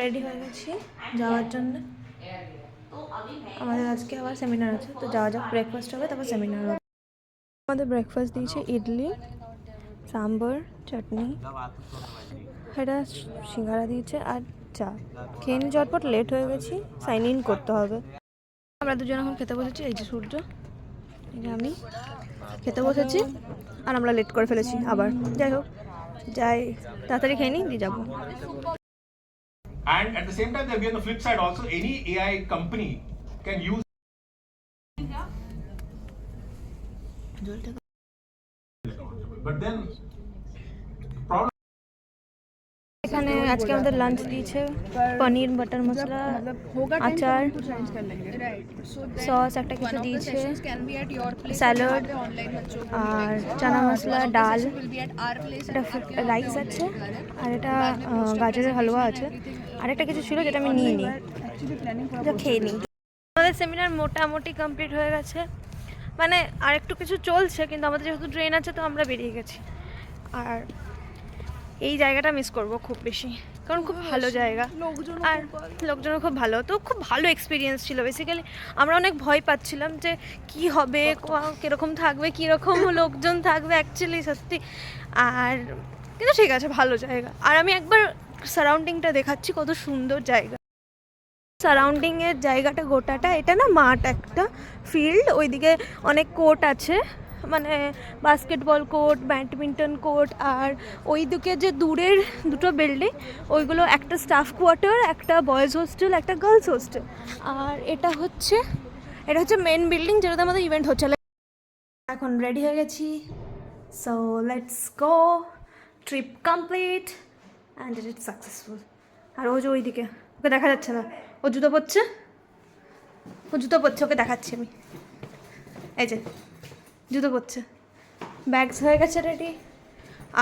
Ready হয়ে গেছি যাওয়ার জন্য। আমাদের আজকে আবার সেমিনার আছে, তো যাওয়া যাক। ব্রেকফাস্ট হবে, তারপর সেমিনার হবে। আমাদের ব্রেকফাস্ট দিয়েছে ইডলি, সাম্বার, চাটনি, এটা সিঙ্গারা দিয়েছে আর চা। খেয়ে নিয়ে ঝটপট, লেট হয়ে গেছি, সাইন ইন করতে হবে। আমরা দুজন এখন খেতে বসেছি। এই যে সূর্য, এই যে আমি খেতে বসেছি, আর আমরা লেট করে ফেলেছি আবার। যাই হোক, যাই তাড়াতাড়ি খেয়ে নিই, দিয়ে যাবো। And at the same time, on the flip side also, any AI company can use. But then, problem. এখানে আজকে আমাদের লাঞ্চ দিয়েছে পনির বাটার মশলা, আচার, সস একটা কিছু দিয়েছে, স্যালাড আর চানা মশলা, ডাল, এটা রাইস আছে, আর এটা গাজরের হালুয়া আছে, আর একটা কিছু ছিল যেটা আমি নিয়ে নিই, খেয়ে নিই। আমাদের সেমিনার মোটামুটি কমপ্লিট হয়ে গেছে, মানে আর একটু কিছু চলছে, কিন্তু আমাদের যেহেতু ট্রেন আছে তো আমরা বেরিয়ে গেছি। আর এই জায়গাটা মিস করব খুব বেশি, কারণ খুব ভালো জায়গা, আর লোকজনও খুব ভালো, তো খুব ভালো এক্সপিরিয়েন্স ছিল। বেসিক্যালি আমরা অনেক ভয় পাচ্ছিলাম যে কি হবে, কীরকম থাকবে, কীরকম লোকজন থাকবে অ্যাকচুয়ালি সত্যি। আর কিন্তু ঠিক আছে, ভালো জায়গা। আর আমি একবার সারাউন্ডিংটা দেখাচ্ছি, কত সুন্দর জায়গা। সারাউন্ডিংয়ের জায়গাটা গোটাটা, এটা না মাঠ, একটা ফিল্ড, ওইদিকে অনেক কোর্ট আছে, মানে বাস্কেটবল কোর্ট, ব্যাডমিন্টন কোর্ট, আর ওই দিকে যে দূরের দুটো বিল্ডিং, ওইগুলো একটা স্টাফ কোয়ার্টার, একটা বয়েজ হোস্টেল, একটা গার্লস হোস্টেল। আর এটা হচ্ছে মেন বিল্ডিং, যেটাতে আমাদের ইভেন্ট হচ্ছে। এখন রেডি হয়ে গেছি, so let's go. Trip complete and it is successful. আর ও যে ওইদিকে, ওকে দেখা যাচ্ছে না, ও জুতো পরছে, ওকে দেখাচ্ছি আমি, এই যে জুতো পরছে। ব্যাগস হয়ে গেছে রেডি,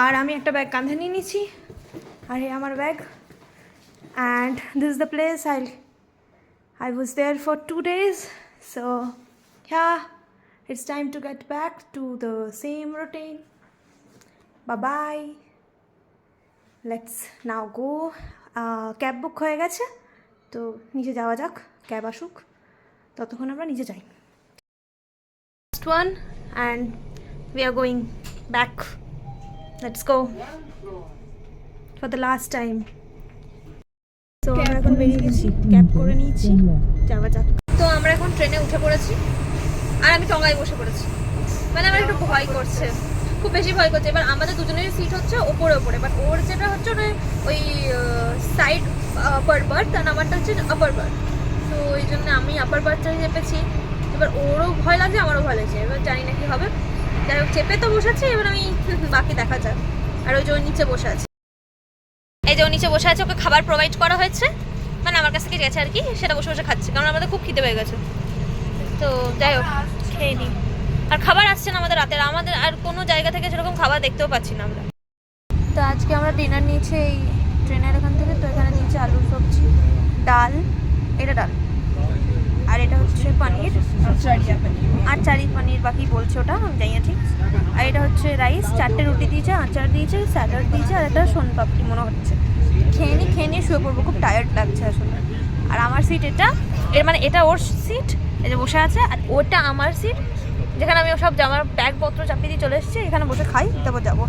আর আমি একটা ব্যাগ কাঁধে নিয়ে নিয়েছি, আর এই আমার bag. And this is the place I was there for 2 days, so yeah, it's time to get back to the same routine. Bye bye, let's now go. Cab book হয়ে গেছে, তো নিচে যাওয়া যাক, ক্যাব আসুক, ততক্ষণ আমরা নিচে যাই। Last one, and we are going back. Let's go for the last time. তো আমরা এখন বেরিয়ে গেছি, ক্যাব করে নিয়েছি, যাওয়া যাক। তো আমরা এখন ট্রেনে উঠে পড়েছি, আর আমি টঙ্গায় বসে পড়েছি। মানে আমার একটু ভয় করছে, খুব বেশি ভয় করছে। এবার আমাদের দুজনের সিট হচ্ছে ওপরে, বাট ওর যেটা হচ্ছে ওই সাইড আপার বার্থ, আর আমারটা হচ্ছে আপার বার্থ। তো ওই জন্য আমি আপার বার্থটাই চেপেছি। এবার ওরও ভয় লাগছে, আমারও ভয় লাগছে, এবার জানি না কি হবে। যাই হোক, চেপে তো বসেছি, এবার আমি বাকি দেখা যাক। আর ওই যে ওই নিচে বসে আছে, এই যে ও নিচে বসে আছে, ওকে খাবার প্রোভাইড করা হয়েছে, মানে আমার কাছ থেকে গেছে আর কি, সেটা বসে বসে খাচ্ছে, কারণ আমাদের খুব খিদে পেয়ে গেছে। তো যাই হোক, খেয়ে নিই। আর খাবার আসছে না আমাদের রাতের, আমাদের আর কোনো জায়গা থেকে সেরকম খাবার দেখতেও পাচ্ছি না আমরা। তো আজকে আমরা ডিনার নিয়েছি এই ট্রেনের এখান থেকে। তো এখানে দিয়েছে আলুর সবজি, ডাল, এটা ডাল, আর এটা হচ্ছে পনির, আর চারি পনির বাকি বলছে, ওটা আমি জানি না ঠিক। আর এটা হচ্ছে রাইস, 4টে রুটি দিয়েছে, আচার দিয়েছে, স্যালাড দিয়েছে, আর একটা সোনপাপড়ি মনে হচ্ছে। খেয়ে নিয়ে শুয়ে পড়বো, খুব টায়ার্ড লাগছে আসলে। আর আমার সিট এটা, মানে এটা ওর সিট, এই যে বসে আছে, আর ওটা আমার সিট, যেখানে আমি সব জামার ব্যাগপত্র চাপিয়ে দিয়ে চলে এসেছি। এখানে বসে খাই, তারপর যাবো।